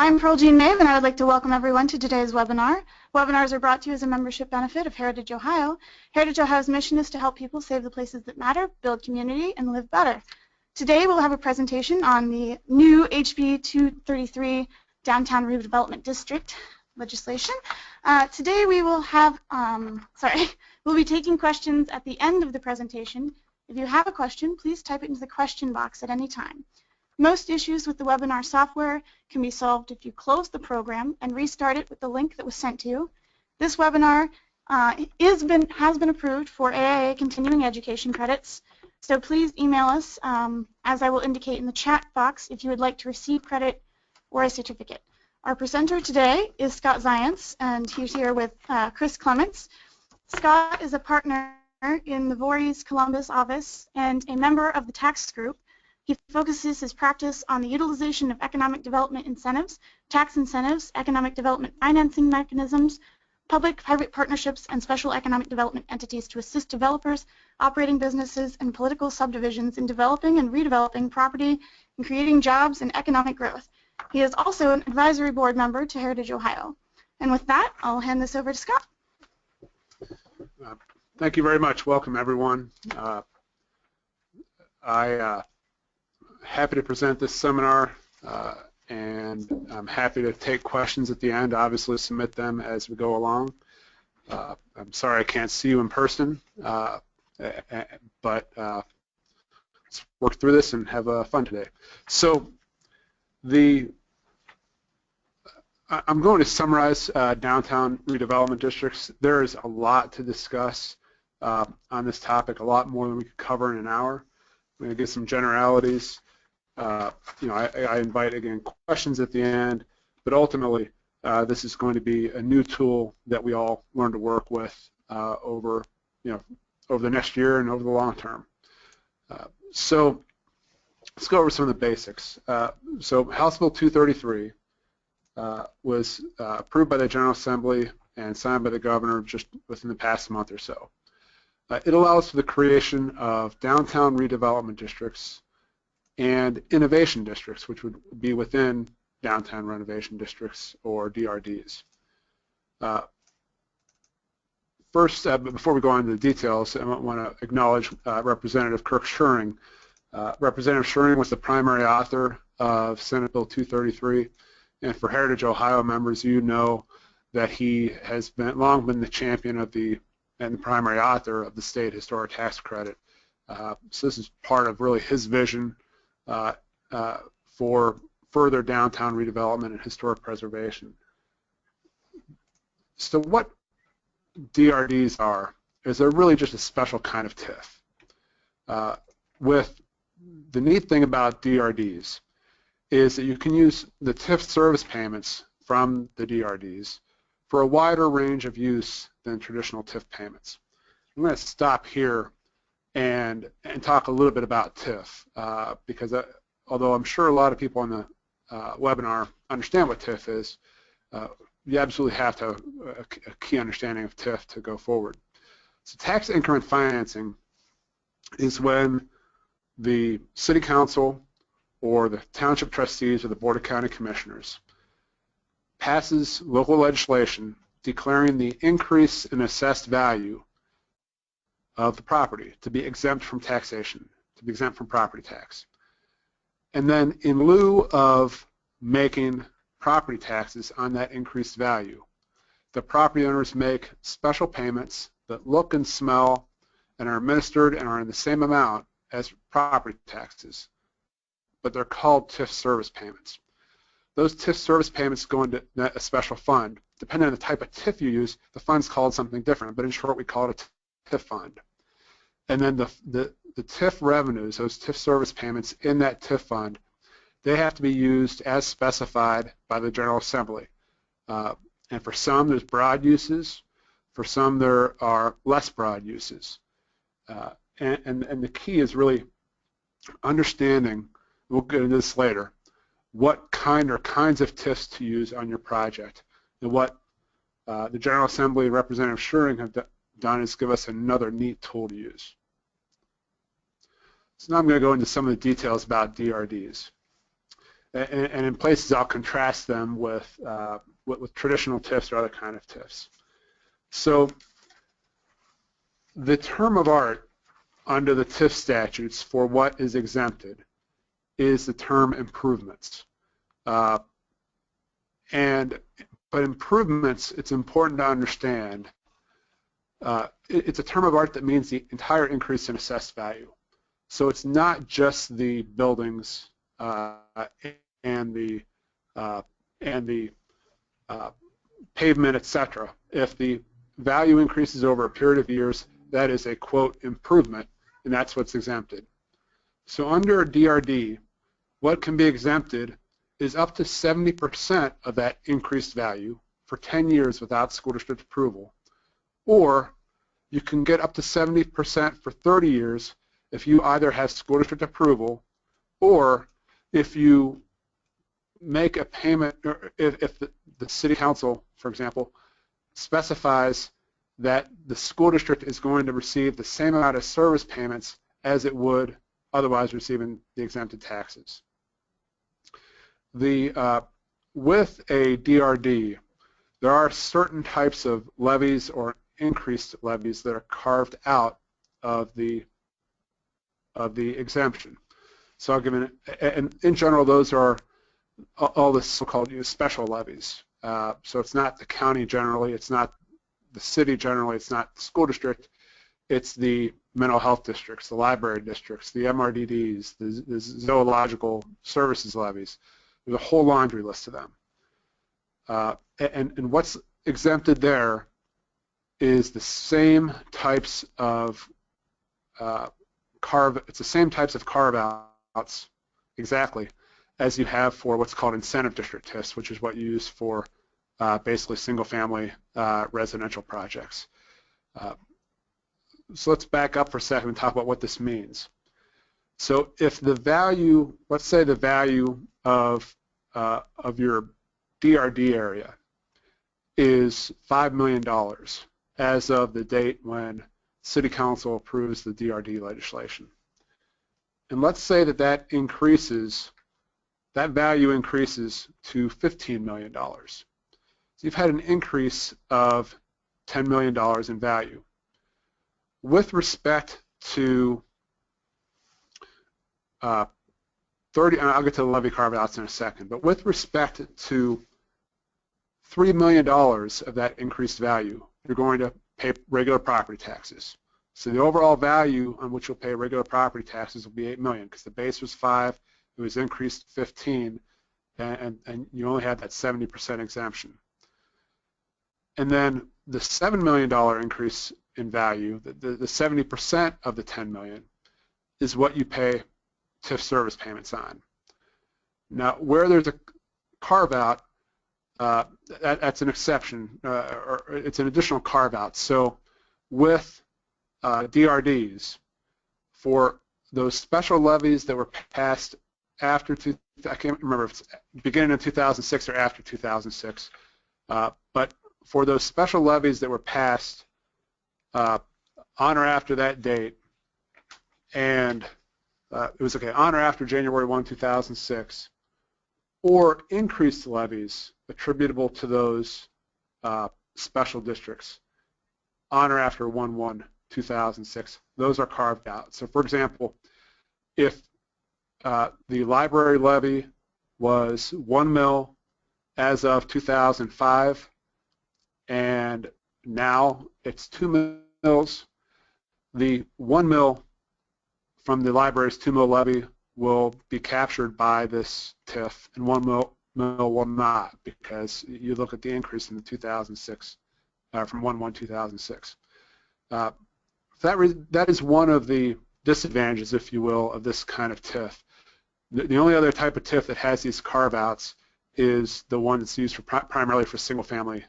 I'm Pearl Jean Maeve, and I would like to welcome everyone to today's webinar. Webinars are brought to you as a membership benefit of Heritage Ohio. Heritage Ohio's mission is to help people save the places that matter, build community, and live better. Today we'll have a presentation on the new HB233 Downtown Redevelopment District legislation. Today we will have, we'll be taking questions at the end of the presentation. If you have a question, please type it into the question box at any time. Most issues with the webinar software can be solved if you close the program and restart it with the link that was sent to you. This webinar has been approved for AIA continuing education credits, so please email us, as I will indicate in the chat box, if you would like to receive credit or a certificate. Our presenter today is Scott Zients, and he's here with Chris Clements. Scott is a partner in the Voorhees Columbus office and a member of the tax group. He focuses his practice on the utilization of economic development incentives, tax incentives, economic development financing mechanisms, public-private partnerships, and special economic development entities to assist developers, operating businesses, and political subdivisions in developing and redeveloping property and creating jobs and economic growth. He is also an advisory board member to Heritage Ohio. And with that, I'll hand this over to Scott. Thank you very much. Welcome, everyone. Happy to present this seminar, and I'm happy to take questions at the end. Obviously, submit them as we go along. I'm sorry I can't see you in person, but let's work through this and have fun today. So, I'm going to summarize downtown redevelopment districts. There is a lot to discuss on this topic, a lot more than we could cover in an hour. I'm going to get some generalities. I invite, again, questions at the end, but ultimately this is going to be a new tool that we all learn to work with over the next year and over the long term. So let's go over some of the basics. So House Bill 233 was approved by the General Assembly and signed by the Governor just within the past month or so. It allows for the creation of downtown redevelopment districts and innovation districts, which would be within downtown renovation districts or DRDs. First, before we go into the details, I want to acknowledge Representative Kirk Schuring. Representative Schuring was the primary author of Senate Bill 233, and for Heritage Ohio members, you know that he has long been the champion of and the primary author of the state historic tax credit. So this is part of really his vision for further downtown redevelopment and historic preservation. So what DRDs are is they're really just a special kind of TIF. With the neat thing about DRDs is that you can use the TIF service payments from the DRDs for a wider range of use than traditional TIF payments. I'm going to stop here and talk a little bit about TIF because although I'm sure a lot of people on the webinar understand what TIF is, you absolutely have to have a key understanding of TIF to go forward. So tax increment financing is when the City Council or the Township Trustees or the Board of County Commissioners passes local legislation declaring the increase in assessed value of the property to be exempt from taxation, to be exempt from property tax. And then in lieu of making property taxes on that increased value, the property owners make special payments that look and smell and are administered and are in the same amount as property taxes, but they're called TIF service payments. Those TIF service payments go into a special fund. Depending on the type of TIF you use, the fund's called something different, but in short we call it a TIF fund. And then the TIF revenues, those TIF service payments in that TIF fund, they have to be used as specified by the General Assembly. And for some there's broad uses, for some there are less broad uses. And the key is really understanding, we'll get into this later, what kind or kinds of TIFs to use on your project. And what the General Assembly and Representative Schuring have done is give us another neat tool to use. So now I'm going to go into some of the details about DRDs. and in places I'll contrast them with traditional TIFs or other kind of TIFs. So the term of art under the TIF statutes for what is exempted is the term improvements. But improvements, it's important to understand, it's a term of art that means the entire increase in assessed value. So it's not just the buildings and the pavement, etc. If the value increases over a period of years, that is a, quote, improvement, and that's what's exempted. So under DRD, what can be exempted is up to 70% of that increased value for 10 years without school district approval, or you can get up to 70% for 30 years if you either have school district approval, or if you make a payment, or if the city council, for example, specifies that the school district is going to receive the same amount of service payments as it would otherwise receive in the exempted taxes. With a DRD, there are certain types of levies or increased levies that are carved out of the exemption. So I'll give an, and in general, those are all the so-called special levies. So it's not the county generally, it's not the city generally, it's not the school district, it's the mental health districts, the library districts, the MRDDs, the zoological services levies. There's a whole laundry list of them. And what's exempted there is the same types of carve-outs exactly as you have for what's called incentive district TIFs, which is what you use for basically single-family residential projects. So let's back up for a second and talk about what this means. So if the value, let's say the value of your DRD area is $5 million as of the date when City Council approves the DRD legislation. And let's say that that value increases to $15 million. So you've had an increase of $10 million in value. With respect to and I'll get to the levy carve-outs in a second, but with respect to $3 million of that increased value, you're going to pay regular property taxes. So the overall value on which you'll pay regular property taxes will be $8 million because the base was 5, it was increased 15, and you only had that 70% exemption. And then the $7 million increase in value, the 70% of the $10 million, is what you pay TIF service payments on. Now, where there's a carve-out, that's an exception, or it's an additional carve-out. So with DRDs, for those special levies that were passed after, I can't remember if it's beginning in 2006 or after 2006, but for those special levies that were passed on or after that date, and it was on or after January 1, 2006, or increased levies attributable to those special districts on or after 1/1/2006. Those are carved out. So, for example, if the library levy was 1 mil as of 2005, and now it's 2 mils, the 1 mil from the library's 2 mil levy will be captured by this TIF, and 1 mil will not, because you look at the increase in the 2006 from 1/1/2006. That is one of the disadvantages, if you will, of this kind of TIF. The only other type of TIF that has these carve-outs is the one that's used primarily for single-family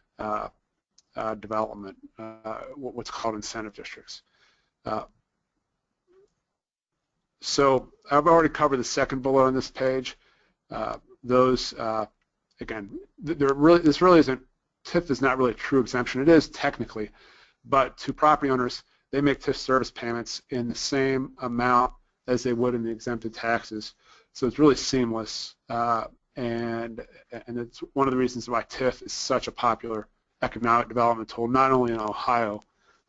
development, what's called incentive districts. So I've already covered the second bullet on this page. Again, this really isn't, TIF is not really a true exemption. It is technically, but to property owners, they make TIF service payments in the same amount as they would in the exempted taxes. So it's really seamless. and it's one of the reasons why TIF is such a popular economic development tool, not only in Ohio,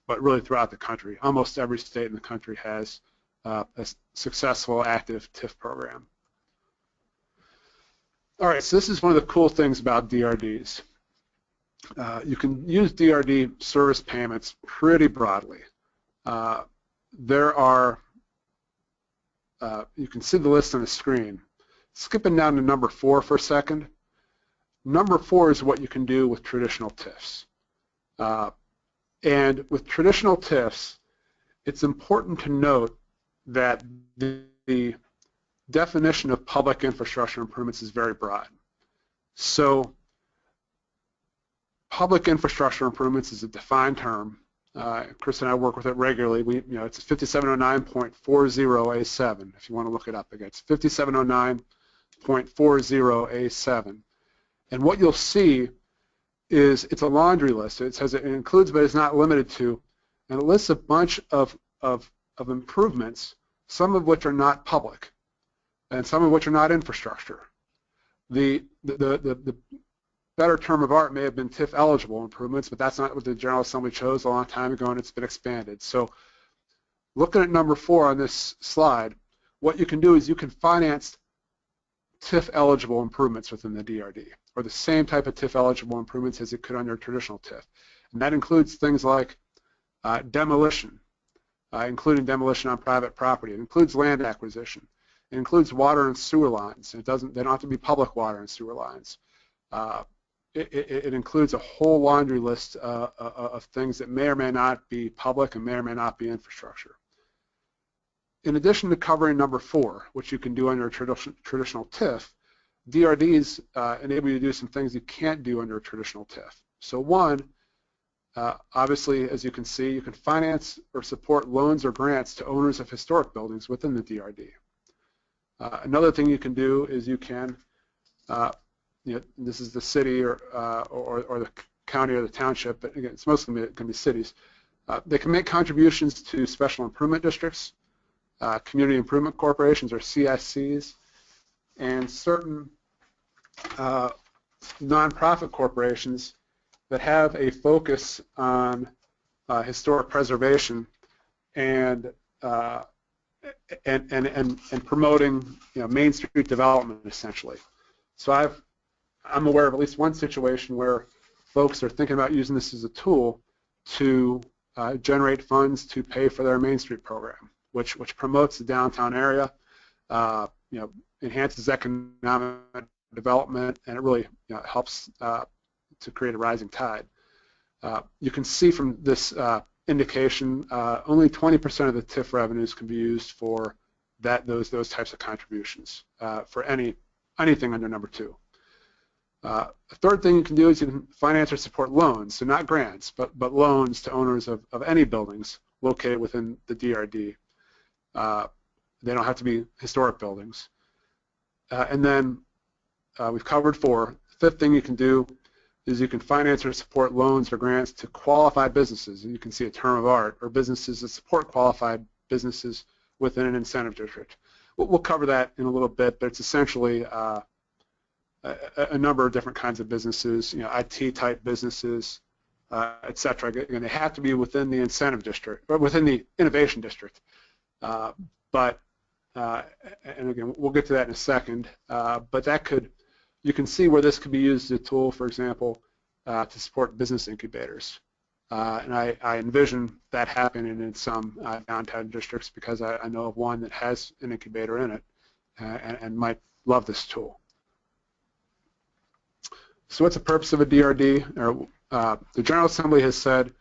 but really throughout the country. Almost every state in the country has a successful active TIF program. All right, so this is one of the cool things about DRDs. You can use DRD service payments pretty broadly. There are, you can see the list on the screen. Skipping down to number 4 for a second. Number 4 is what you can do with traditional TIFs. And with traditional TIFs, it's important to note that the definition of public infrastructure improvements is very broad. So public infrastructure improvements is a defined term. Chris and I work with it regularly. It's 5709.40A7. If you want to look it up again, it's 5709.40A7. And what you'll see is it's a laundry list. It says it includes, but is not limited to, and it lists a bunch of improvements, some of which are not public, and some of which are not infrastructure. The better term of art may have been TIF eligible improvements, but that's not what the General Assembly chose a long time ago, and it's been expanded. So looking at number 4 on this slide, what you can do is you can finance TIF eligible improvements within the DRD, or the same type of TIF eligible improvements as it could on your traditional TIF. And that includes things like demolition, including demolition on private property. It includes land acquisition. It includes water and sewer lines. They don't have to be public water and sewer lines. It includes a whole laundry list of things that may or may not be public and may or may not be infrastructure. In addition to covering number 4, which you can do under a traditional TIF, DRDs enable you to do some things you can't do under a traditional TIF. So one, obviously, as you can see, you can finance or support loans or grants to owners of historic buildings within the DRD. Another thing you can do is you can, this is the city or the county or the township, but again, it's mostly going to be cities. They can make contributions to special improvement districts, community improvement corporations or CSCs, and certain nonprofit corporations that have a focus on historic preservation and promoting Main Street development essentially. So I'm aware of at least one situation where folks are thinking about using this as a tool to generate funds to pay for their Main Street program, which promotes the downtown area, enhances economic development, and it really helps to create a rising tide. You can see from this indication only 20% of the TIF revenues can be used for those types of contributions for anything under number 2. A third thing you can do is you can finance or support loans, so not grants, but loans to owners of any buildings located within the DRD. They don't have to be historic buildings. And then we've covered 4. The 5th thing you can do is you can finance or support loans or grants to qualified businesses, and you can see a term of art, or businesses that support qualified businesses within an incentive district. We'll cover that in a little bit, but it's essentially a number of different kinds of businesses, IT-type businesses, et cetera. Again, they have to be within the incentive district, or within the innovation district. And again, we'll get to that in a second. But you can see where this could be used as a tool, for example, to support business incubators. And I envision that happening in some downtown districts because I know of one that has an incubator in it and might love this tool. So what's the purpose of a DRD? The General Assembly has said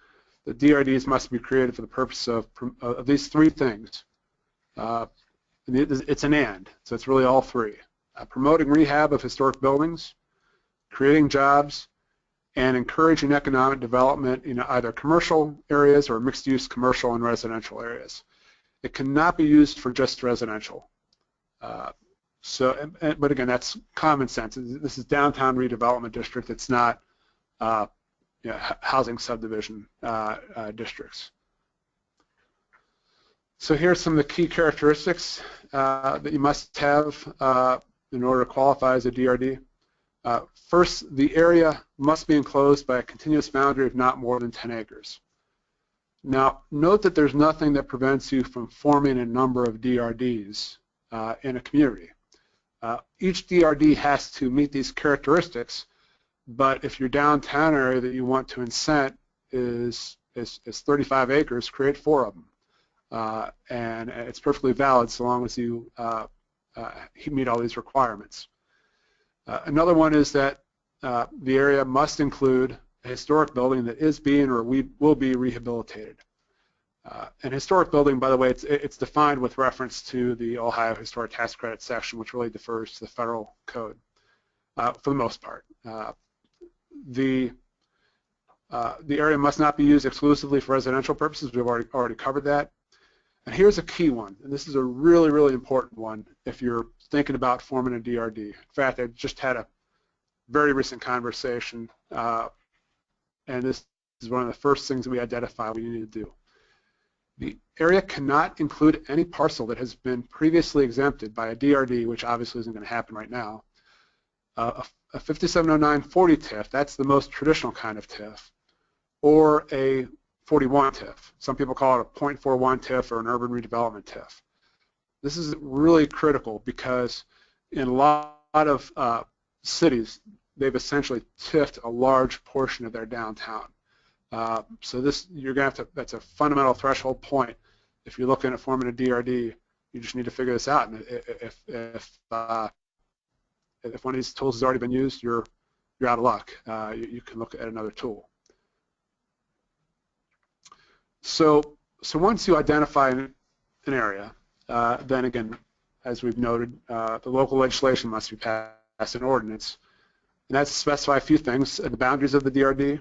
that DRDs must be created for the purpose of these 3 things. It's an and, so it's really all 3. Promoting rehab of historic buildings, creating jobs, and encouraging economic development in either commercial areas or mixed-use commercial and residential areas. It cannot be used for just residential. But again, that's common sense. This is Downtown Redevelopment District. It's not housing subdivision districts. So here's some of the key characteristics that you must have in order to qualify as a DRD. First, the area must be enclosed by a continuous boundary of not more than 10 acres. Now, note that there's nothing that prevents you from forming a number of DRDs in a community. Each DRD has to meet these characteristics, but if your downtown area that you want to incent is 35 acres, create 4 of them. And it's perfectly valid so long as you meet all these requirements. Another one is that the area must include a historic building that is being or will be rehabilitated. An historic building, by the way, it's defined with reference to the Ohio Historic Tax Credit section, which really defers to the federal code for the most part. The area must not be used exclusively for residential purposes. We've already covered that. And here's a key one, and this is a really, really important one if you're thinking about forming a DRD. In fact, I just had a very recent conversation, and this is one of the first things that we identify we need to do. The area cannot include any parcel that has been previously exempted by a DRD, which obviously isn't going to happen right now. A 570940 TIF, that's the most traditional kind of TIF, or a 41 TIF. Some people call it a .41 TIF or an urban redevelopment TIF. This is really critical because in a lot of cities, they've essentially TIF'd a large portion of their downtown. So this, you're going to have to, that's a fundamental threshold point. If you're looking at forming a DRD, you just need to figure this out. And if one of these tools has already been used, you're out of luck. You can look at another tool. So once you identify an area, then again, as we've noted, the local legislation must be passed an ordinance, and that's to specify a few things: the boundaries of the DRD,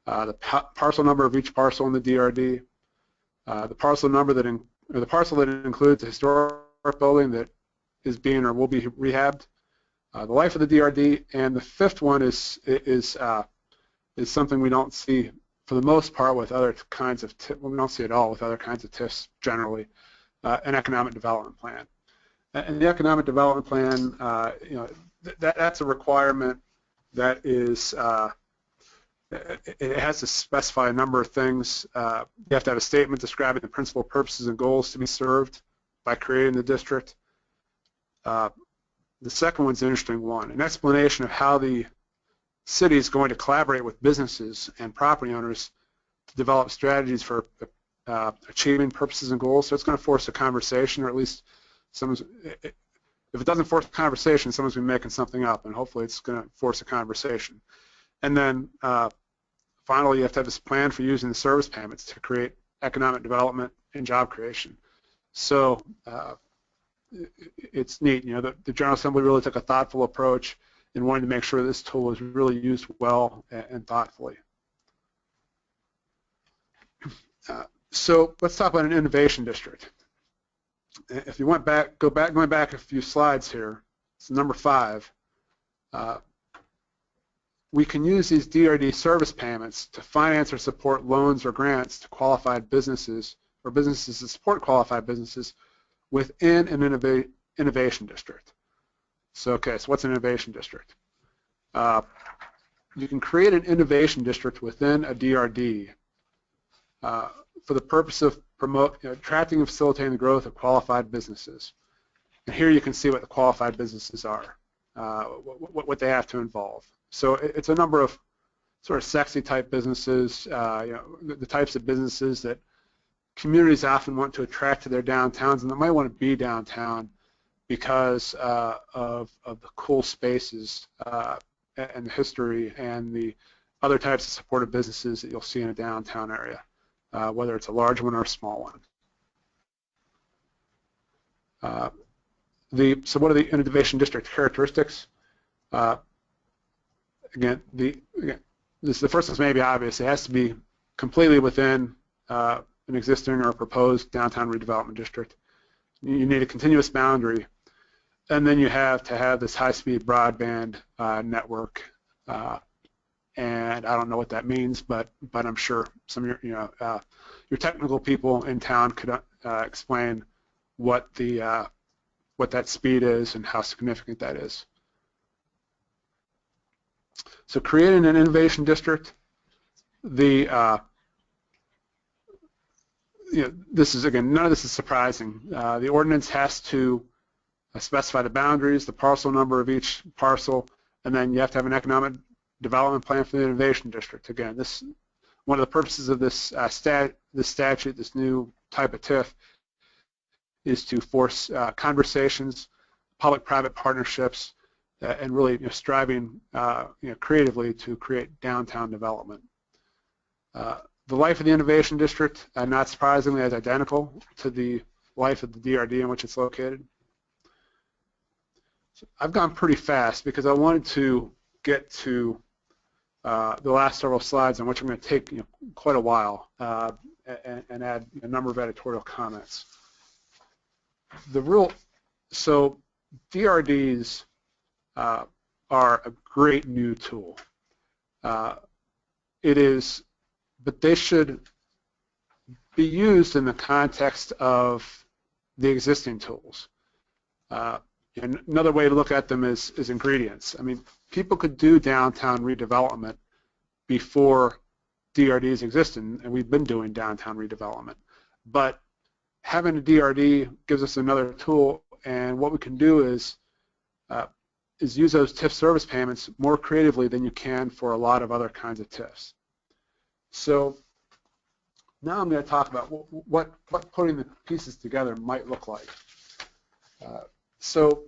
the parcel number of each parcel in the DRD, the parcel number that the parcel that includes a historic building that is being or will be rehabbed, the life of the DRD, and the fifth one is something we don't see for the most part with other kinds of TIFs. Well, we don't see it all with other kinds of TIFs generally. An economic development plan, and the economic development plan, you know, that's a requirement that is. It has to specify a number of things. You have to have a statement describing the principal purposes and goals to be served by creating the district. The second one's an interesting one, an explanation of how the city is going to collaborate with businesses and property owners to develop strategies for achieving purposes and goals. So it's going to force a conversation, or at least if it doesn't force a conversation, someone's going to be making something up, and hopefully it's going to force a conversation. And then finally, you have to have this plan for using the service payments to create economic development and job creation. So it's neat. You know, the General Assembly really took a thoughtful approach in wanting to make sure this tool was really used well and thoughtfully. So let's talk about an innovation district. If you went back, going back a few slides here, it's number 5. We can use these DRD service payments to finance or support loans or grants to qualified businesses or businesses that support qualified businesses within an innovation district. So, okay, so what's an innovation district? You can create an innovation district within a DRD for the purpose of attracting and facilitating the growth of qualified businesses. And here you can see what the qualified businesses are, what they have to involve. So it's a number of sort of sexy type businesses, you know, the types of businesses that communities often want to attract to their downtowns, and they might want to be downtown because of the cool spaces and the history and the other types of supportive businesses that you'll see in a downtown area, whether it's a large one or a small one. So what are the innovation district characteristics? Again, the first one's maybe obvious. It has to be completely within an existing or proposed downtown redevelopment district. You need a continuous boundary, and then you have to have this high-speed broadband network. And I don't know what that means, but I'm sure some of your technical people in town could explain what the what that speed is and how significant that is. So creating an innovation district, this is, again, none of this is surprising. The ordinance has to specify the boundaries, the parcel number of each parcel, and then you have to have an economic development plan for the innovation district. Again, this one of the purposes of this statute, this new type of TIF, is to force conversations, public-private partnerships, and really striving creatively to create downtown development. The life of the innovation district, not surprisingly, is identical to the life of the DRD in which it's located. So I've gone pretty fast because I wanted to get to the last several slides, on which I'm going to take quite a while and add a number of editorial comments. So DRDs are a great new tool. But they should be used in the context of the existing tools. And another way to look at them is ingredients. I mean, people could do downtown redevelopment before DRDs existed, and we've been doing downtown redevelopment. But having a DRD gives us another tool, and what we can do is use those TIF service payments more creatively than you can for a lot of other kinds of TIFs. So now I'm going to talk about what putting the pieces together might look like. So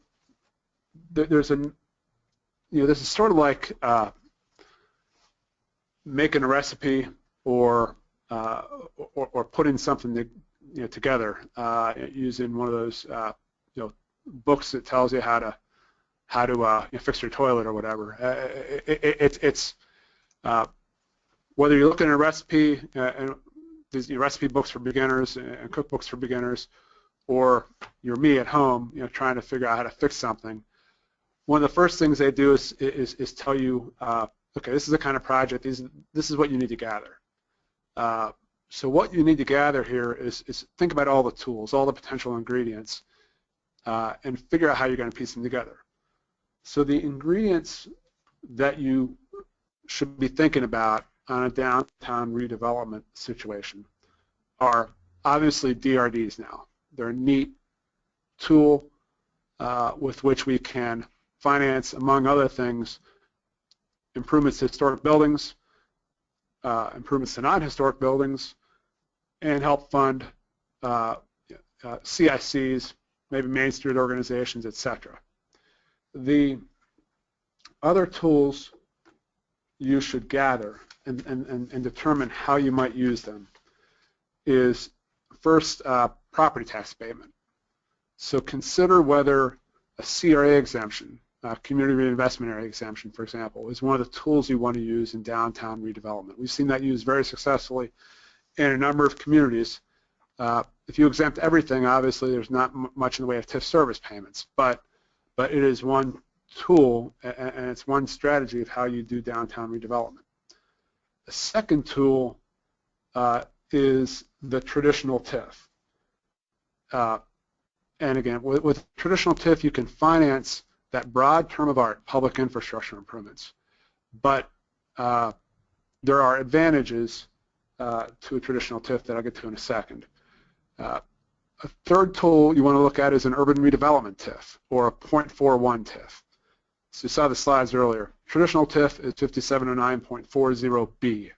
there's this is sort of like making a recipe or putting something together using one of those books that tells you how to fix your toilet or whatever. It's whether you're looking at a recipe and these recipe books for beginners and cookbooks for beginners, or you're me at home, trying to figure out how to fix something. One of the first things they do is tell you, okay, this is the kind of project. This is what you need to gather. So what you need to gather here is think about all the tools, all the potential ingredients, and figure out how you're going to piece them together. So the ingredients that you should be thinking about on a downtown redevelopment situation are obviously DRDs now. They're a neat tool with which we can finance, among other things, improvements to historic buildings, improvements to non-historic buildings, and help fund CICs, maybe Main Street organizations, etc. The other tools you should gather and determine how you might use them is first property tax abatement. So consider whether a CRA exemption, community reinvestment area exemption, for example, is one of the tools you want to use in downtown redevelopment. We've seen that used very successfully in a number of communities. If you exempt everything, obviously there's not much in the way of TIF service payments, but it is one tool and it's one strategy of how you do downtown redevelopment. The second tool is the traditional TIF. And again, with traditional TIF, you can finance that broad term of art, public infrastructure improvements. But there are advantages to a traditional TIF that I'll get to in a second. A third tool you want to look at is an urban redevelopment TIF, or a 0.41 TIF. So you saw the slides earlier. Traditional TIF is 5709.40B.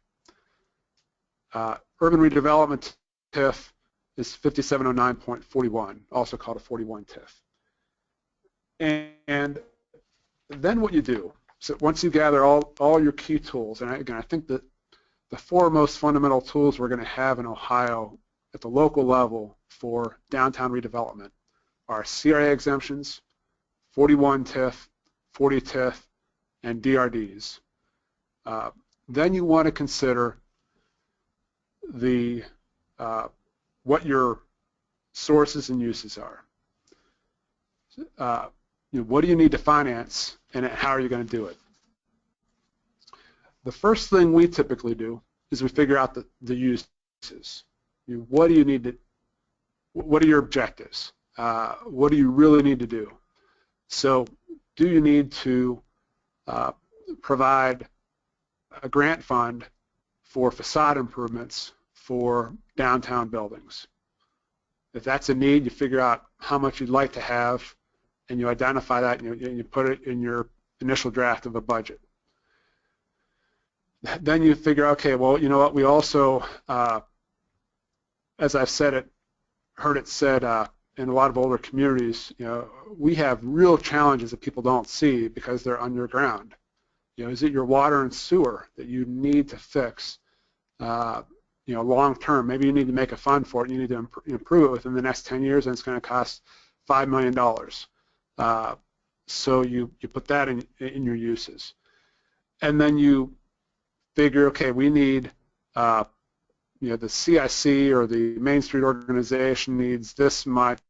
Urban redevelopment TIF is 5709.41, also called a 41 TIF. And then what you do, so once you gather all your key tools, and again, I think that the four most fundamental tools we're going to have in Ohio at the local level for downtown redevelopment are CRA exemptions, 41 TIF, 40 TIF, and DRDs. Then you want to consider what your sources and uses are. What do you need to finance, and how are you going to do it? The first thing we typically do is we figure out the uses. What do you need to? What are your objectives? what do you really need to do? So do you need to provide a grant fund for facade improvements for downtown buildings? If that's a need, you figure out how much you'd like to have, and you identify that, and you put it in your initial draft of a budget. Then you figure, okay, well, you know what, we also, as I've heard it said in a lot of older communities, we have real challenges that people don't see because they're underground. Is it your water and sewer that you need to fix, long term? Maybe you need to make a fund for it, and you need to improve it within the next 10 years, and it's going to cost $5 million. So you put that in your uses. And then you figure, okay, we need, the CIC or the Main Street organization needs this much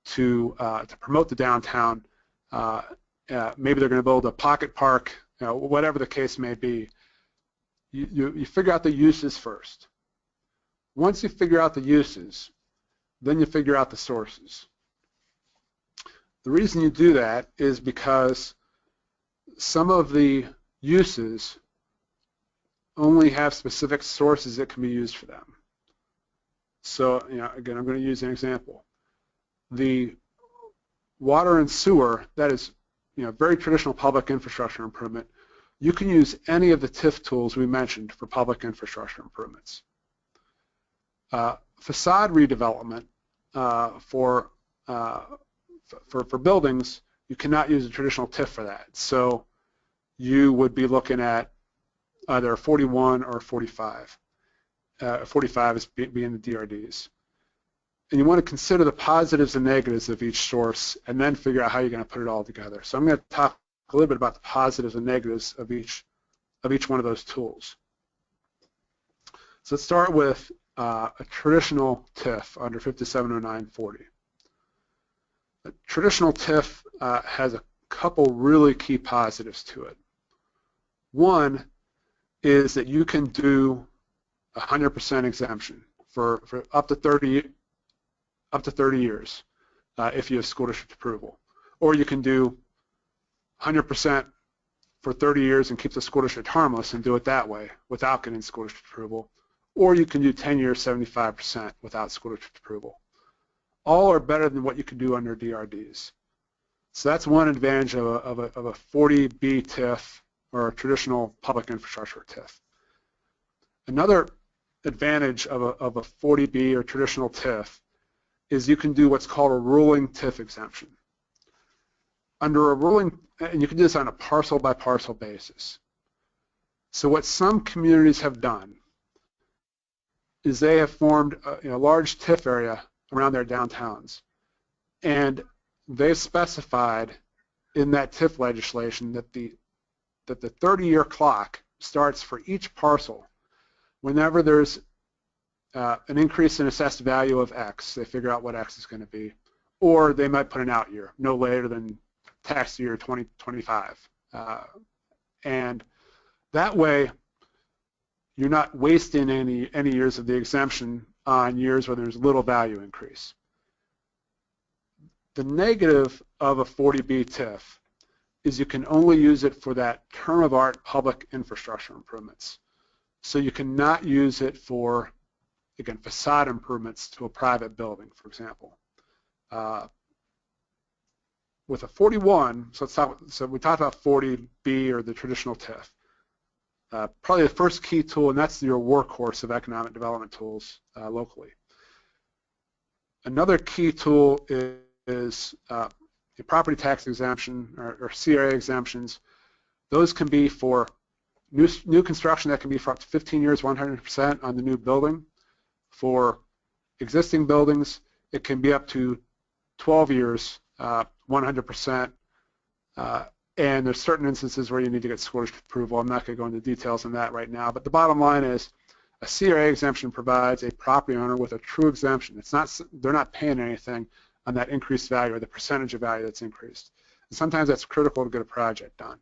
to promote the downtown. Maybe they're going to build a pocket park, whatever the case may be. You figure out the uses first. Once you figure out the uses, then you figure out the sources. The reason you do that is because some of the uses only have specific sources that can be used for them. So, again, I'm going to use an example. The water and sewer, that is, very traditional public infrastructure improvement. You can use any of the TIF tools we mentioned for public infrastructure improvements. Facade redevelopment for buildings, you cannot use a traditional TIF for that. So you would be looking at either 41 or 45. 45 is being the DRDs. And you want to consider the positives and negatives of each source and then figure out how you're going to put it all together. So I'm going to talk a little bit about the positives and negatives of each one of those tools. So let's start with a traditional TIF under 570940. A traditional TIF has a couple really key positives to it. One is that you can do 100% exemption for up to 30 years if you have school district approval, or you can do 100% for 30 years and keep the school district harmless and do it that way without getting school district approval, or you can do 10 years 75% without school district approval. All are better than what you can do under DRDs. So that's one advantage of a 40B TIF or a traditional public infrastructure TIF. Another advantage of a 40B or traditional TIF is you can do what's called a rolling TIF exemption. Under a rolling, and you can do this on a parcel by parcel basis. So what some communities have done is they have formed a large TIF area around their downtowns, and they've specified in that TIF legislation that the 30-year clock starts for each parcel whenever there's an increase in assessed value of X. They figure out what X is going to be, or they might put an out year, no later than tax year 2025, and that way you're not wasting any years of the exemption on years where there's little value increase. The negative of a 40B TIF is you can only use it for that term of art public infrastructure improvements. So you cannot use it for, again, facade improvements to a private building, for example. With a 41, so we talked about 40B or the traditional TIF. Probably the first key tool, and that's your workhorse of economic development tools locally. Another key tool is the property tax exemption or CRA exemptions. Those can be for new construction. That can be for up to 15 years, 100% on the new building. For existing buildings, it can be up to 12 years, 100%. And there's certain instances where you need to get school district approval. I'm not going to go into details on that right now, but the bottom line is a CRA exemption provides a property owner with a true exemption. It's not, they're not paying anything on that increased value or the percentage of value that's increased. And sometimes that's critical to get a project done.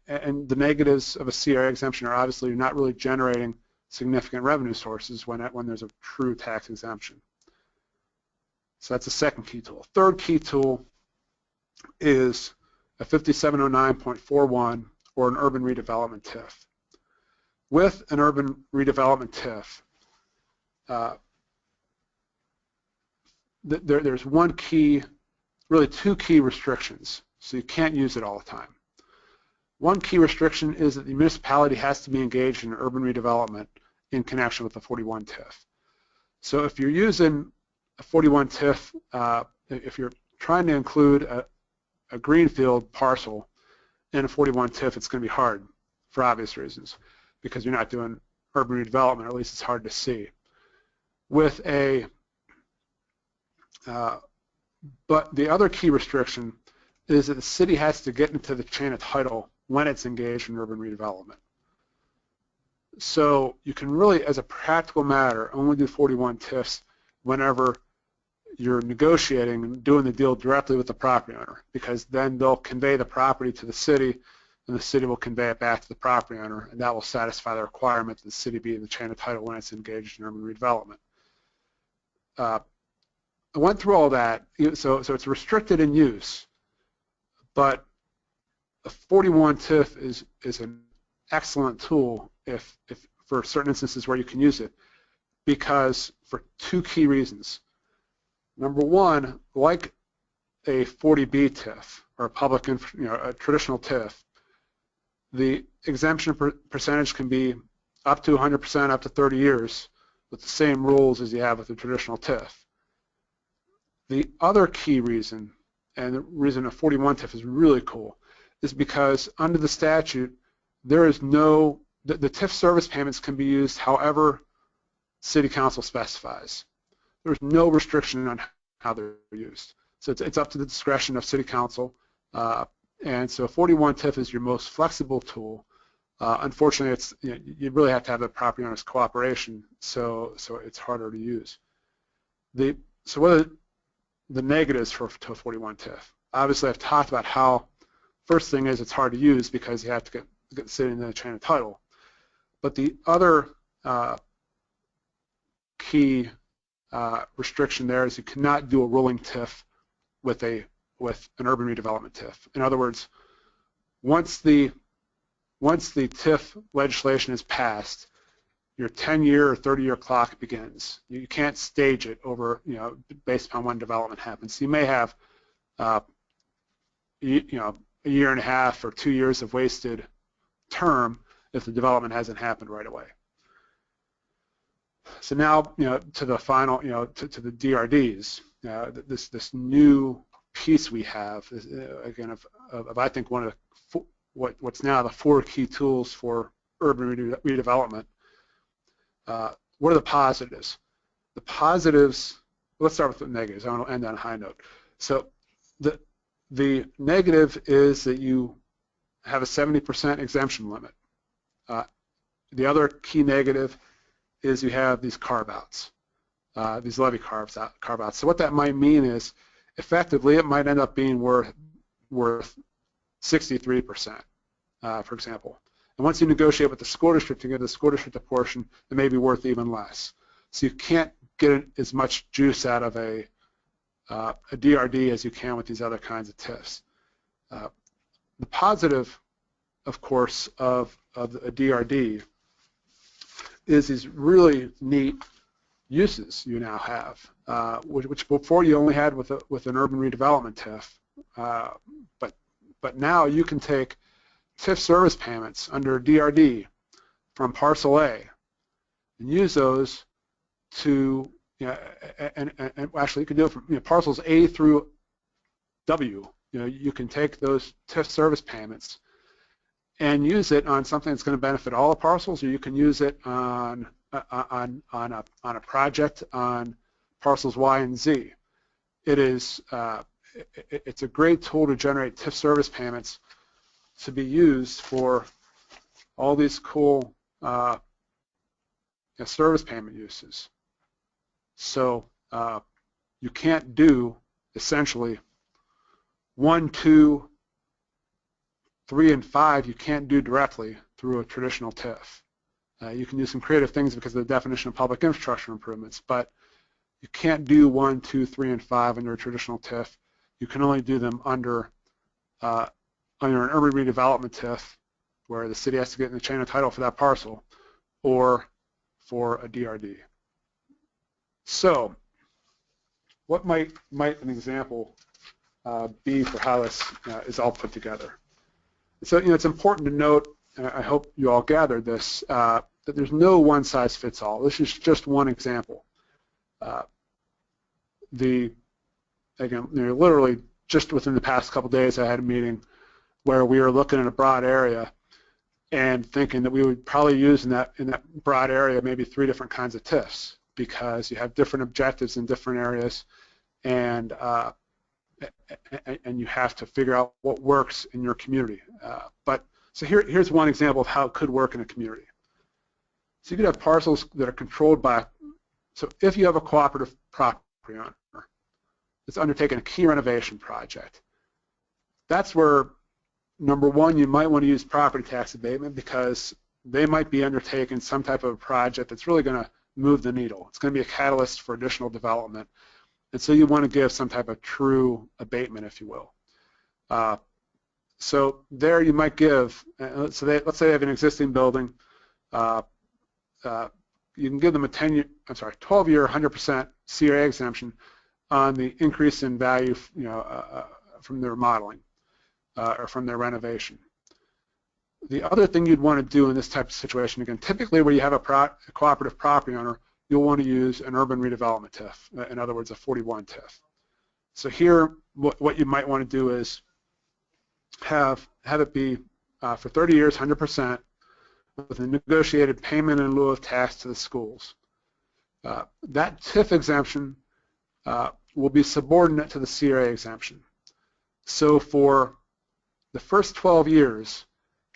And the negatives of a CRA exemption are obviously you're not really generating significant revenue sources when there's a true tax exemption. So that's the second key tool. Third key tool is a 5709.41 or an urban redevelopment TIF. With an urban redevelopment TIF, there's one key, really two key restrictions, so you can't use it all the time. One key restriction is that the municipality has to be engaged in urban redevelopment in connection with the 41 TIF. So if you're using a 41 TIF, if you're trying to include a greenfield parcel in a 41 TIF, it's going to be hard for obvious reasons because you're not doing urban redevelopment, or at least it's hard to see. With a but the other key restriction is that the city has to get into the chain of title when it's engaged in urban redevelopment. So you can really, as a practical matter, only do 41 TIFs whenever you're negotiating and doing the deal directly with the property owner, because then they'll convey the property to the city and the city will convey it back to the property owner, and that will satisfy the requirement that the city be in the chain of title when it's engaged in urban redevelopment. I went through all that, so it's restricted in use, but a 41 TIF is an excellent tool if for certain instances where you can use it, because for two key reasons. Number one, like a 40B TIF or a public, a traditional TIF, the exemption percentage can be up to 100%, up to 30 years, with the same rules as you have with a traditional TIF. The other key reason, and the reason a 41 TIF is really cool, is because under the statute, there is no, the TIF service payments can be used however City Council specifies. There's no restriction on how they're used. So it's up to the discretion of City Council. And so 41 TIF is your most flexible tool. Unfortunately, it's, you really have to have the property owner's cooperation, so it's harder to use. So what are the negatives to a 41 TIF? Obviously, I've talked about how, first thing is it's hard to use because you have to get the city in the chain of title. But the other key restriction there is you cannot do a rolling TIF with an urban redevelopment TIF. In other words, once the TIF legislation is passed, your 10-year or 30-year clock begins. You can't stage it over, based upon when development happens. So you may have, a year and a half or 2 years of wasted term if the development hasn't happened right away. So now, to the final, to the DRDs, this new piece we have is, again, of I think one of the, what's now the 4 key tools for urban redevelopment. What are the positives? The positives, let's start with the negatives. I want to end on a high note. So the negative is that you have a 70% exemption limit. The other key negative is you have these carve-outs, these levy carve-outs. So what that might mean is, effectively, it might end up being worth 63%, for example. And once you negotiate with the school district to get the school district a portion, it may be worth even less. So you can't get as much juice out of a DRD as you can with these other kinds of TIFs. The positive, of course, of a DRD is these really neat uses you now have, which before you only had with an urban redevelopment TIF. But now you can take TIF service payments under DRD from Parcel A and use those to, and actually you can do it from parcels A through W. You can take those TIF service payments and use it on something that's going to benefit all the parcels, or you can use it on a project on parcels Y and Z. It's a great tool to generate TIF service payments to be used for all these cool service payment uses. So you can't do essentially 1, 2, 3, and 5. You can't do directly through a traditional TIF. You can do some creative things because of the definition of public infrastructure improvements, but you can't do 1, 2, 3, and 5 under a traditional TIF. You can only do them under an urban redevelopment TIF, where the city has to get in the chain of title for that parcel, or for a DRD. So what might an example be for how this is all put together? So, it's important to note, and I hope you all gathered this, that there's no one-size-fits-all. This is just one example. Again, literally just within the past couple days, I had a meeting where we were looking at a broad area and thinking that we would probably use in that broad area maybe 3 different kinds of TIFs, because you have different objectives in different areas, and you have to figure out what works in your community. So here's one example of how it could work in a community. So you could have parcels that are controlled by, so if you have a cooperative property owner that's undertaking a key renovation project, that's where, number one, you might want to use property tax abatement, because they might be undertaking some type of a project that's really going to move the needle. It's going to be a catalyst for additional development. And so you want to give some type of true abatement, if you will. So there you might give, let's say they have an existing building. You can give them a 12-year 100% CRA exemption on the increase in value, from their remodeling or from their renovation. The other thing you'd want to do in this type of situation, again, typically where you have a cooperative property owner, you'll want to use an urban redevelopment TIF, in other words, a 41 TIF. So here, what you might want to do is have it be for 30 years, 100%, with a negotiated payment in lieu of tax to the schools. That TIF exemption will be subordinate to the CRA exemption. So for the first 12 years,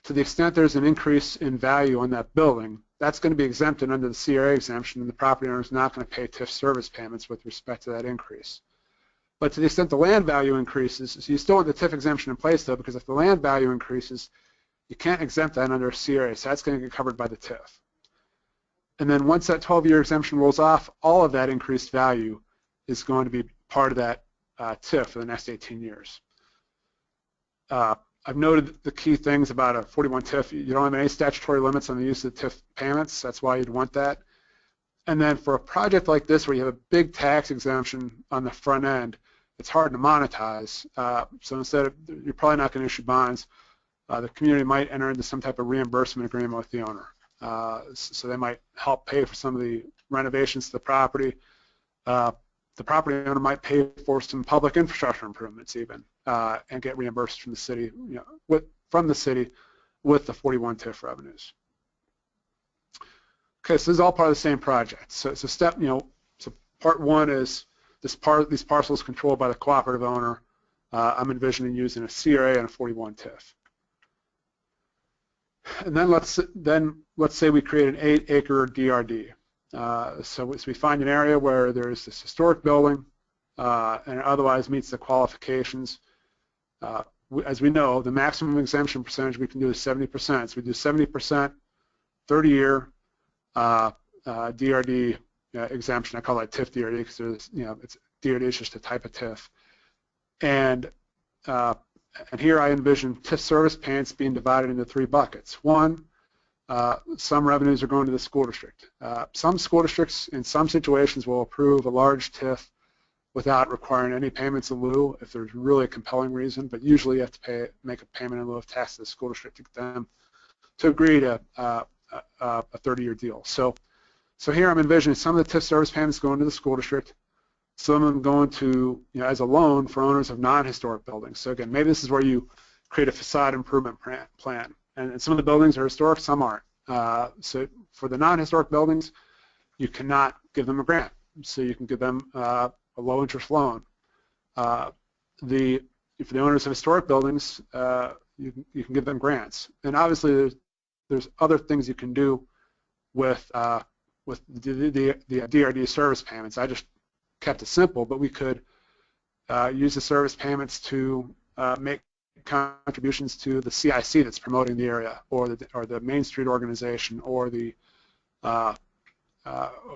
to the extent there's an increase in value on that building, that's going to be exempted under the CRA exemption, and the property owner is not going to pay TIF service payments with respect to that increase. But to the extent the land value increases, so you still want the TIF exemption in place, though, because if the land value increases, you can't exempt that under CRA, so that's going to get covered by the TIF. And then once that 12-year exemption rolls off, all of that increased value is going to be part of that TIF for the next 18 years. I've noted the key things about a 41 TIF. You don't have any statutory limits on the use of the TIF payments. That's why you'd want that. And then for a project like this where you have a big tax exemption on the front end, it's hard to monetize. So instead of, you're probably not going to issue bonds. The community might enter into some type of reimbursement agreement with the owner. So they might help pay for some of the renovations to the property. The property owner might pay for some public infrastructure improvements even, and get reimbursed from the city, from the city with the 41 TIF revenues. Okay, so this is all part of the same project. So so part one is these parcels controlled by the cooperative owner. I'm envisioning using a CRA and a 41 TIF. And then let's say we create an 8-acre DRD. So we find an area where there's this historic building and it otherwise meets the qualifications. As we know, the maximum exemption percentage we can do is 70%. So we do 70%, 30-year DRD exemption. I call that TIF DRD because DRD is just a type of TIF. And here I envision TIF service payments being divided into 3 buckets. One, some revenues are going to the school district. Some school districts in some situations will approve a large TIF without requiring any payments in lieu if there's really a compelling reason, but usually you have to make a payment in lieu of tax to the school district to get them to agree to a 30-year deal. So here I'm envisioning some of the TIF service payments going to the school district, some of them going to, as a loan for owners of non-historic buildings. So again, maybe this is where you create a facade improvement plan. And some of the buildings are historic, some aren't. So for the non-historic buildings, you cannot give them a grant. So you can give them a low-interest loan. For the owners of historic buildings, you can give them grants. And obviously, there's other things you can do with the DRD service payments. I just kept it simple, but we could use the service payments to make contributions to the CIC that's promoting the area, or the Main Street organization, or the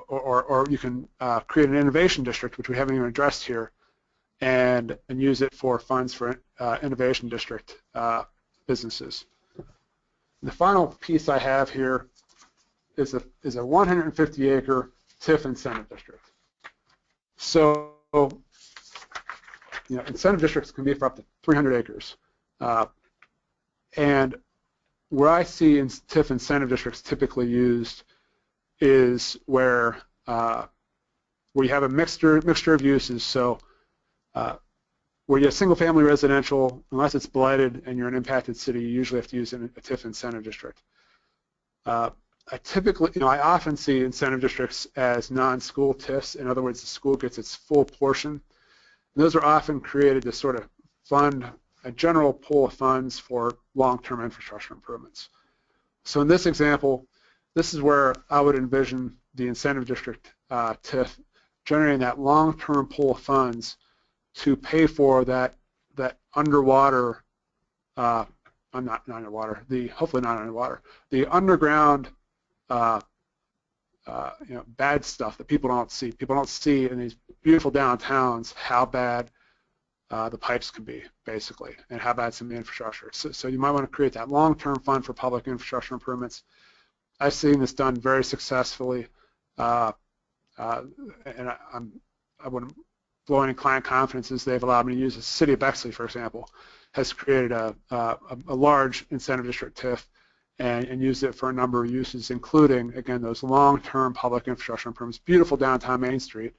or you can create an innovation district, which we haven't even addressed here, and use it for funds for innovation district businesses. The final piece I have here is a 150-acre TIF incentive district. So, incentive districts can be for up to 300 acres. And where I see TIF incentive districts typically used is where you have a mixture of uses. So where you have single-family residential, unless it's blighted and you're an impacted city, you usually have to use a TIF incentive district. I often see incentive districts as non-school TIFs. In other words, the school gets its full portion. And those are often created to sort of fund a general pool of funds for long-term infrastructure improvements. So in this example, this is where I would envision the incentive district TIF generating that long-term pool of funds to pay for that underwater, hopefully not underwater, the underground, bad stuff that people don't see. People don't see in these beautiful downtowns how bad the pipes can be, basically, and how bad some of the infrastructure. So you might want to create that long-term fund for public infrastructure improvements. I've seen this done very successfully, and I wouldn't blow any client confidences. They've allowed me to use the city of Bexley, for example, has created a large incentive district TIF and used it for a number of uses, including, again, those long-term public infrastructure improvements. Beautiful downtown Main Street,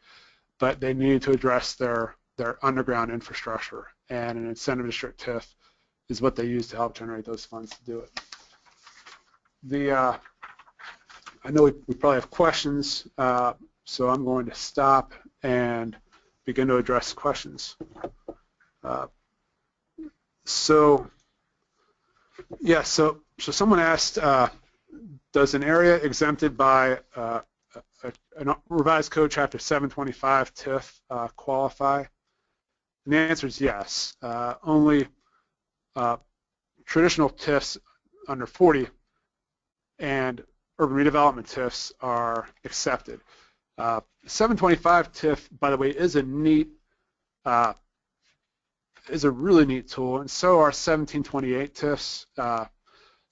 but they needed to address their underground infrastructure, and an incentive district TIF is what they use to help generate those funds to do it. I know we probably have questions, so I'm going to stop and begin to address questions. So someone asked, does an area exempted by a revised code chapter 725 TIF qualify? And the answer is yes. Only traditional TIFs under 40 and urban redevelopment TIFs are accepted. 725 TIF, by the way, is a really neat tool, and so are 1728 TIFs.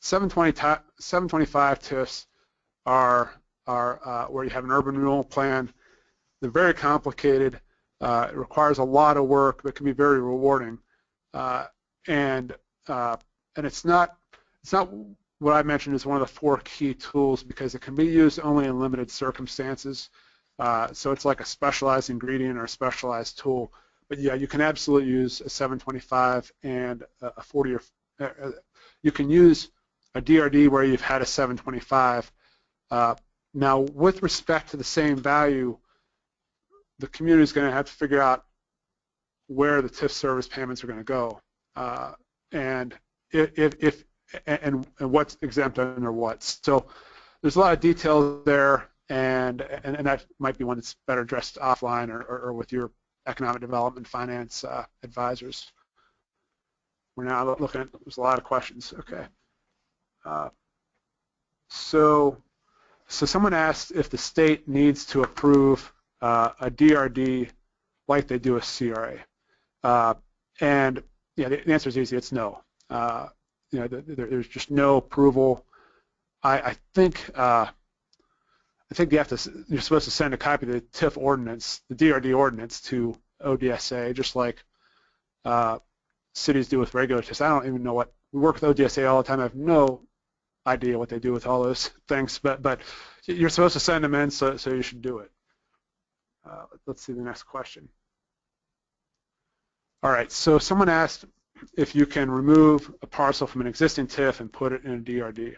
725 TIFs are where you have an urban renewal plan. They're very complicated. It requires a lot of work, but can be very rewarding. And it's not what I mentioned is one of the 4 key tools, because it can be used only in limited circumstances. So it's like a specialized ingredient or a specialized tool. But yeah, you can absolutely use a 725 and a 40, or you can use a DRD where you've had a 725. Now, with respect to the same value, the community is going to have to figure out where the TIF service payments are going to go, and what's exempt under what. So there's a lot of details there, and that might be one that's better addressed offline or with your economic development finance advisors. We're now looking at, there's a lot of questions. Okay. So someone asked if the state needs to approve a DRD like they do a CRA. And yeah, the answer is easy. It's no. There's just no approval. I think you're supposed to send a copy of the TIF ordinance, the DRD ordinance, to ODSA, just like cities do with regular TIFs. I don't even know what, we work with ODSA all the time. I have no idea what they do with all those things, but you're supposed to send them in, so you should do it. Let's see the next question. All right, so someone asked if you can remove a parcel from an existing TIF and put it in a DRD.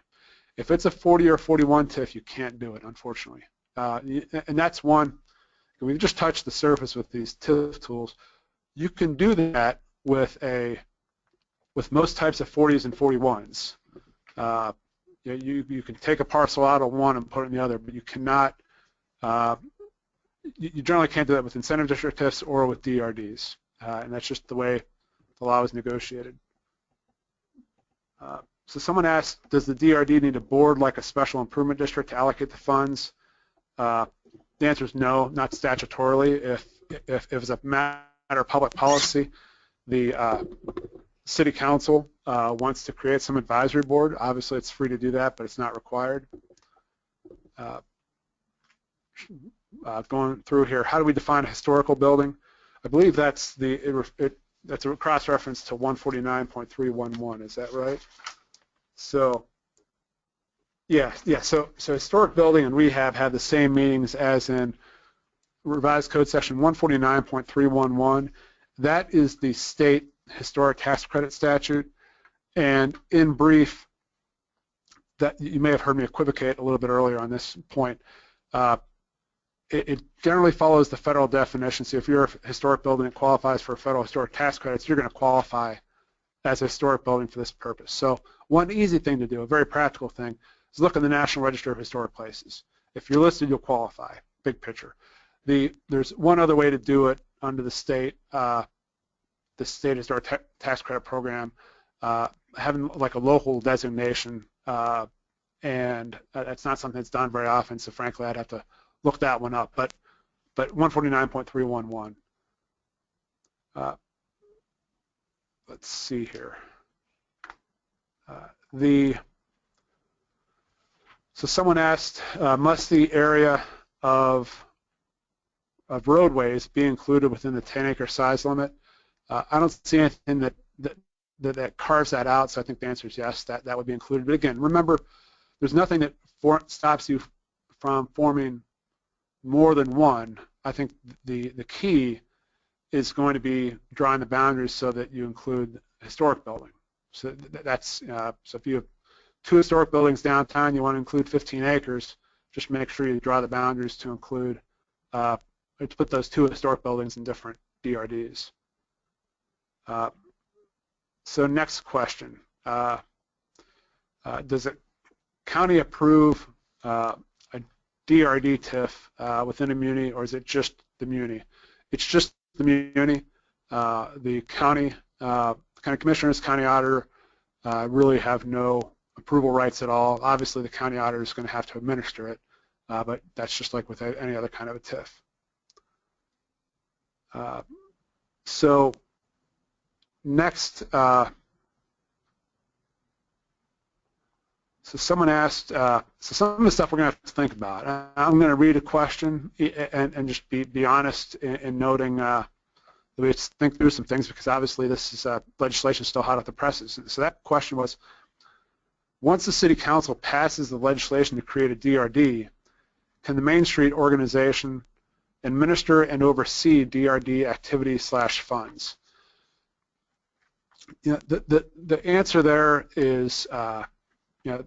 If it's a 40 or 41 TIF, you can't do it, unfortunately. And that's one, we've just touched the surface with these TIF tools. You can do that with most types of 40s and 41s. You can take a parcel out of one and put it in the other, but you cannot, you generally can't do that with incentive district TIFs or with DRDs. And that's just the way the law was negotiated. So someone asked, does the DRD need a board like a special improvement district to allocate the funds? The answer is no, not statutorily. If it's a matter of public policy, the City Council wants to create some advisory board. Obviously, it's free to do that, but it's not required. Going through here, how do we define a historical building? I believe that's that's a cross-reference to 149.311. Is that right? So, yeah. So historic building and rehab have the same meanings as in Revised Code Section 149.311. That is the state historic tax credit statute. And in brief, that you may have heard me equivocate a little bit earlier on this point. It generally follows the federal definition. So if you're a historic building that qualifies for federal historic tax credits, you're going to qualify as a historic building for this purpose. So one easy thing to do, a very practical thing, is look in the National Register of Historic Places. If you're listed, you'll qualify, big picture. There's one other way to do it under the state historic tax credit program, having like a local designation, and that's not something that's done very often, so frankly I'd have to look that one up, but 149.311. Let's see here. So someone asked, must the area of roadways be included within the 10-acre size limit? I don't see anything that carves that out, so I think the answer is yes, that would be included. But again, remember, there's nothing that stops you from forming more than one. I think the key is going to be drawing the boundaries so that you include historic building. So that's so if you have 2 historic buildings downtown, you want to include 15 acres, just make sure you draw the boundaries to include to put those 2 historic buildings in different DRDs. So next question, does the county approve a DRD TIF within a muni, or is it just the muni? It's just the muni. The county commissioners, county auditor really have no approval rights at all. Obviously, the county auditor is going to have to administer it, but that's just like with any other kind of a TIF. So next, so someone asked, so some of the stuff we're going to have to think about. I'm going to read a question and just be honest in noting that we have to think through some things, because obviously this is legislation still hot off the presses. So that question was, once the City Council passes the legislation to create a DRD, can the Main Street organization administer and oversee DRD activities/funds? You know, the answer there is, you know,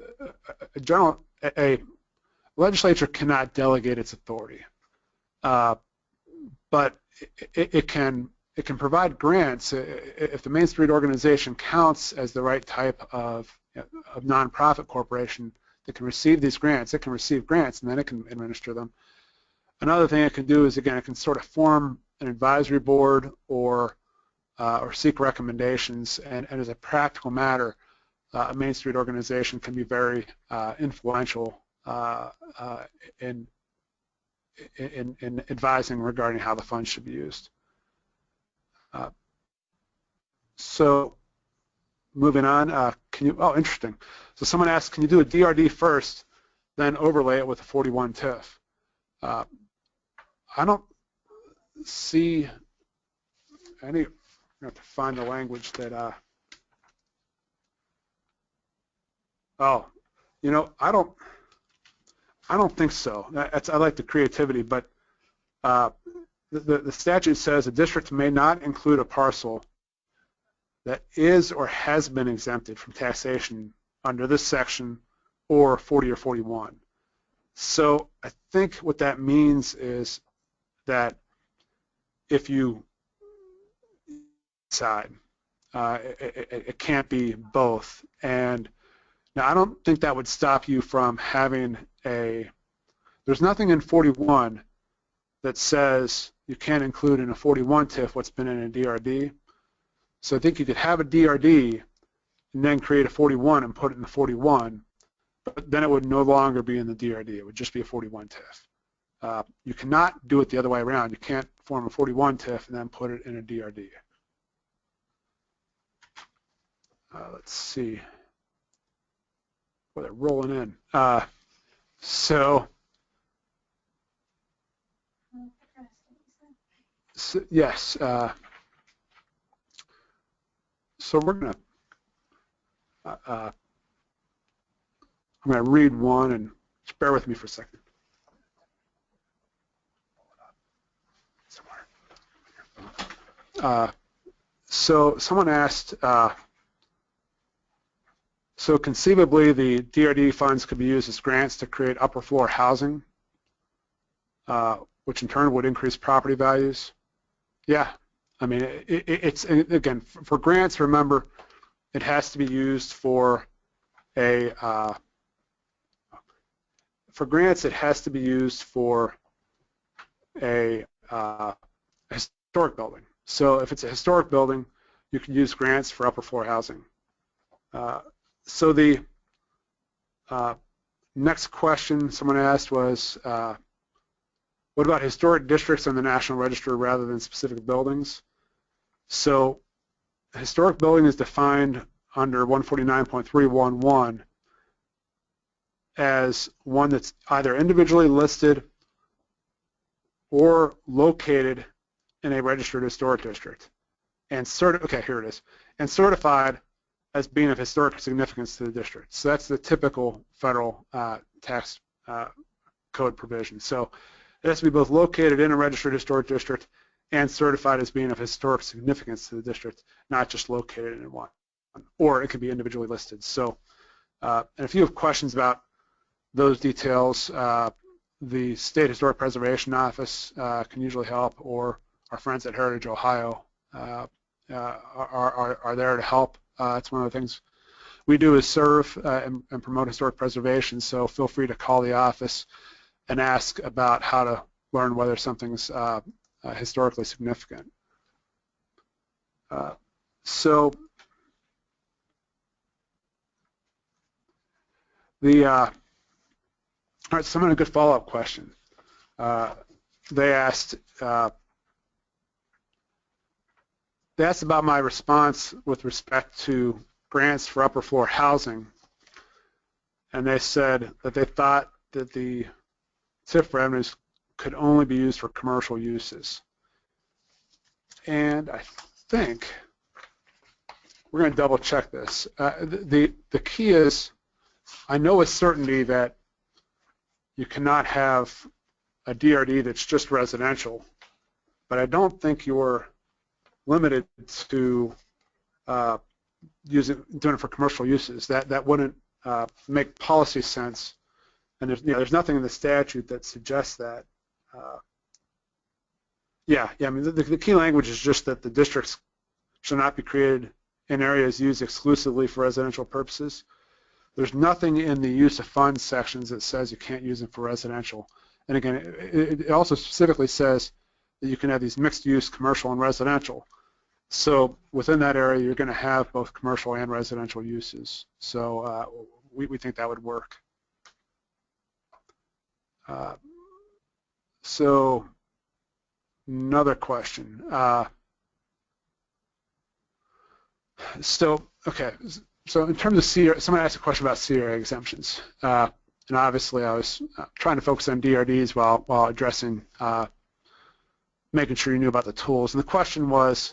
a legislature cannot delegate its authority, but it can provide grants if the Main Street organization counts as the right type of nonprofit corporation that can receive these grants. It can receive grants and then it can administer them. Another thing it can do is, again, it can sort of form an advisory board or seek recommendations, and as a practical matter, a Main Street organization can be very influential in advising regarding how the funds should be used. So moving on, oh, interesting. So someone asked, can you do a DRD first, then overlay it with a 41 TIF? I don't see any, I have to find the language that, oh, you know, I don't think so. I like the creativity, but the statute says a district may not include a parcel that is or has been exempted from taxation under this section or 40 or 41. So I think what that means is that if you decide, it can't be both. And now I don't think that would stop you from having there's nothing in 41 that says you can't include in a 41 TIF what's been in a DRD. So I think you could have a DRD and then create a 41 and put it in the 41, but then it would no longer be in the DRD. It would just be a 41 TIF. You cannot do it the other way around. You can't form a 41 TIF and then put it in a DRD. Let's see. Well, they're rolling in. So yes. So we're going to I'm going to read one, and just bear with me for a second. So someone asked, so conceivably the DRD funds could be used as grants to create upper floor housing, which in turn would increase property values. Yeah, I mean, it's, again, for grants, remember, it has to be used for a, historic building. So if it's a historic building, you can use grants for upper floor housing. So the next question someone asked was, what about historic districts on the National Register rather than specific buildings? So a historic building is defined under 149.311 as one that's either individually listed or located in a registered historic district, and and certified as being of historic significance to the district. So that's the typical federal tax code provision. So it has to be both located in a registered historic district and certified as being of historic significance to the district, not just located in one. Or it could be individually listed. So, and if you have questions about those details, the State Historic Preservation Office can usually help, or our friends at Heritage Ohio are there to help. It's one of the things we do is serve and promote historic preservation, so feel free to call the office and ask about how to learn whether something's historically significant. So all right, someone a good follow-up question. They asked about my response with respect to grants for upper floor housing, and they said that they thought that the TIF revenues could only be used for commercial uses. And I think we're going to double check this. The key is, I know with certainty that you cannot have a DRD that's just residential, but I don't think you're limited to doing it for commercial uses. That wouldn't make policy sense, and there's nothing in the statute that suggests that. I mean the key language is just that the districts shall not be created in areas used exclusively for residential purposes. There's nothing in the use of funds sections that says you can't use them for residential. And again, it also specifically says that you can have these mixed use commercial and residential. So within that area, you're going to have both commercial and residential uses. So we think that would work. So another question. So in terms of CRA, someone asked a question about CRA exemptions. And obviously I was trying to focus on DRDs while addressing, making sure you knew about the tools. And the question was,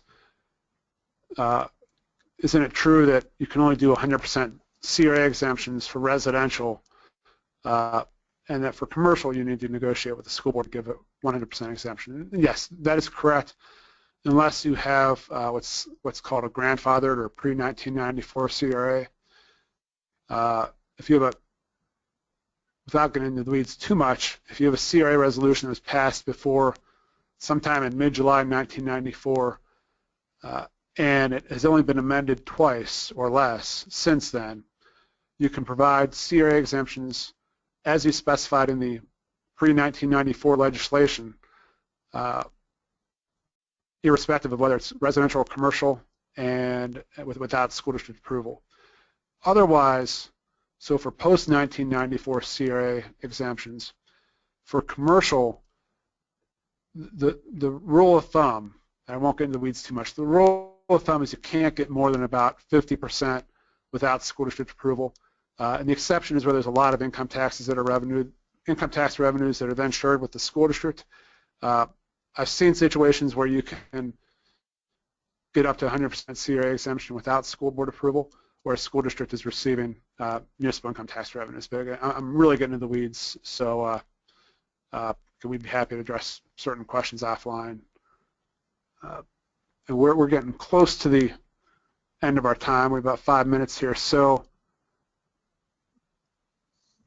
isn't it true that you can only do 100% CRA exemptions for residential, and that for commercial you need to negotiate with the school board to give it 100% exemption? And yes, that is correct, unless you have what's called a grandfathered or pre-1994 CRA. If you have without getting into the weeds too much, if you have a CRA resolution that was passed before sometime in mid-July 1994, and it has only been amended twice or less since then, you can provide CRA exemptions as you specified in the pre-1994 legislation, irrespective of whether it's residential or commercial, and without school district approval. Otherwise, so for post-1994 CRA exemptions, For commercial, the rule of thumb, and I won't get into the weeds too much, the rule of thumb is you can't get more than about 50% without school district approval. And the exception is where there's a lot of income tax revenues that are then shared with the school district. I've seen situations where you can get up to 100% CRA exemption without school board approval, where a school district is receiving municipal income tax revenues. But again, I'm really getting into the weeds, so we'd be happy to address certain questions offline. And we're getting close to the end of our time. We're about 5 minutes here, so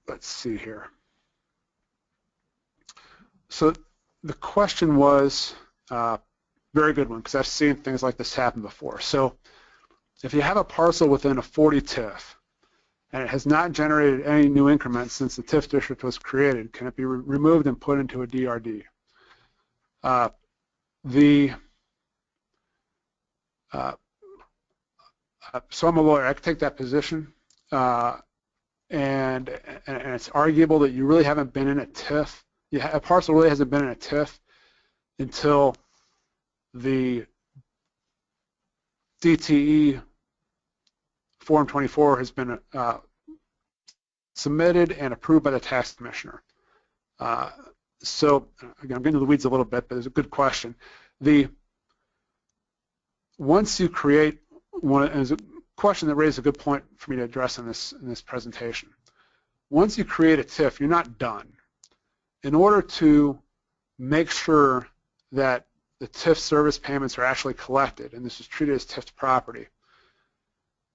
let's see here. So the question was very good one, because I've seen things like this happen before. So if you have a parcel within a 40 TIF and it has not generated any new increments since the TIF district was created, can it be removed and put into a DRD? So I'm a lawyer. I can take that position, and it's arguable that you really haven't been in a TIF. A parcel really hasn't been in a TIF until the DTE Form 24 has been submitted and approved by the tax commissioner. So again, I'm getting into the weeds a little bit, but it's a good question. Once you create one, and it's a question that raised a good point for me to address in this presentation. Once you create a TIF, you're not done. In order to make sure that the TIF service payments are actually collected, and this is treated as TIF property,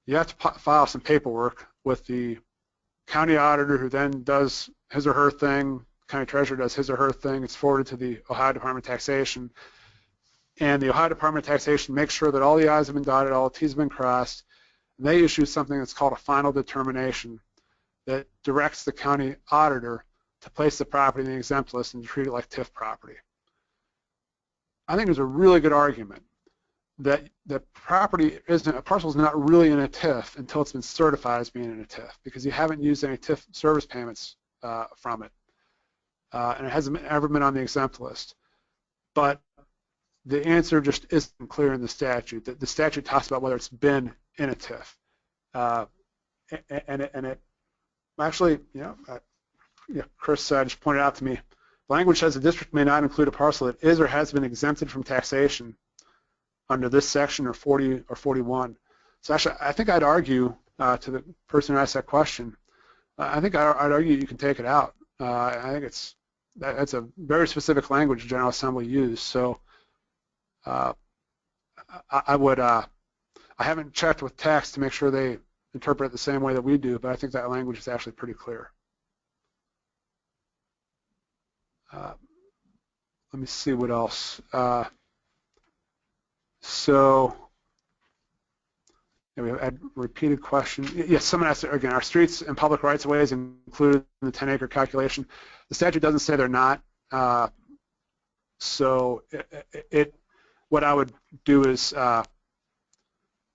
you have to file some paperwork with the county auditor, who then does his or her thing. County treasurer does his or her thing. It's forwarded to the Ohio Department of Taxation, and the Ohio Department of Taxation makes sure that all the I's have been dotted, all the T's have been crossed, and they issue something that's called a final determination that directs the county auditor to place the property in the exempt list and to treat it like TIF property. I think there's a really good argument that the property isn't, a parcel is not really in a TIF until it's been certified as being in a TIF, because you haven't used any TIF service payments from it, and it hasn't ever been on the exempt list. But the answer just isn't clear in the statute. The statute talks about whether it's been in a TIF, and it actually, Chris just pointed out to me, language says the district may not include a parcel that is or has been exempted from taxation under this section or 40 or 41. So actually, I think I'd argue to the person who asked that question, I think I'd argue you can take it out. I think that's a very specific language the General Assembly used. So I haven't checked with tax to make sure they interpret it the same way that we do, but I think that language is actually pretty clear. Let me see what else. So we had repeated question. Yes, someone asked again, are streets and public rights of ways included in the 10-acre calculation? The statute doesn't say they're not. So what I would do is,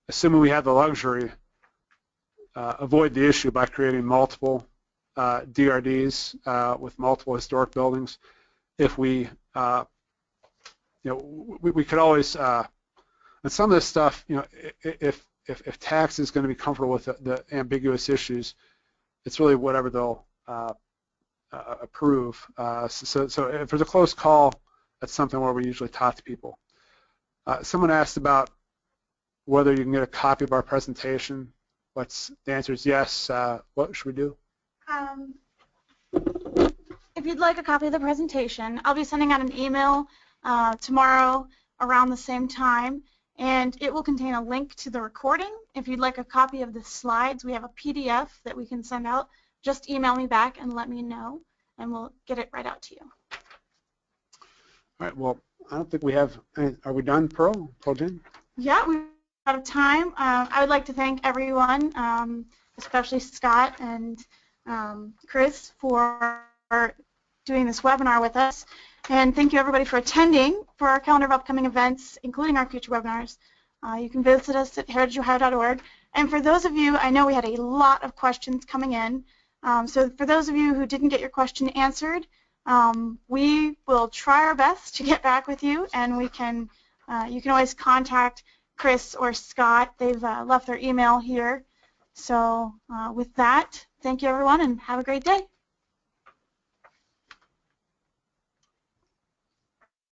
assuming we have the luxury, avoid the issue by creating multiple DRDs with multiple historic buildings. If we, we could always, and some of this stuff, if tax is going to be comfortable with the ambiguous issues, it's really whatever they'll approve. So if there's a close call, that's something where we usually talk to people. Someone asked about whether you can get a copy of our presentation. The answer is yes. What should we do? If you'd like a copy of the presentation, I'll be sending out an email tomorrow around the same time, and it will contain a link to the recording. If you'd like a copy of the slides, we have a PDF that we can send out. Just email me back and let me know, and we'll get it right out to you. All right. Well, I don't think we have any. Are we done, Pearl? Pearl Jen? Yeah, we're out of time. I would like to thank everyone, especially Scott and Chris, for doing this webinar with us. And thank you, everybody, for attending. For our calendar of upcoming events, including our future webinars, you can visit us at heritageohio.org. And for those of you, I know we had a lot of questions coming in. So for those of you who didn't get your question answered, We will try our best to get back with you, and you can always contact Chris or Scott. They've left their email here. So with that, thank you everyone, and have a great day.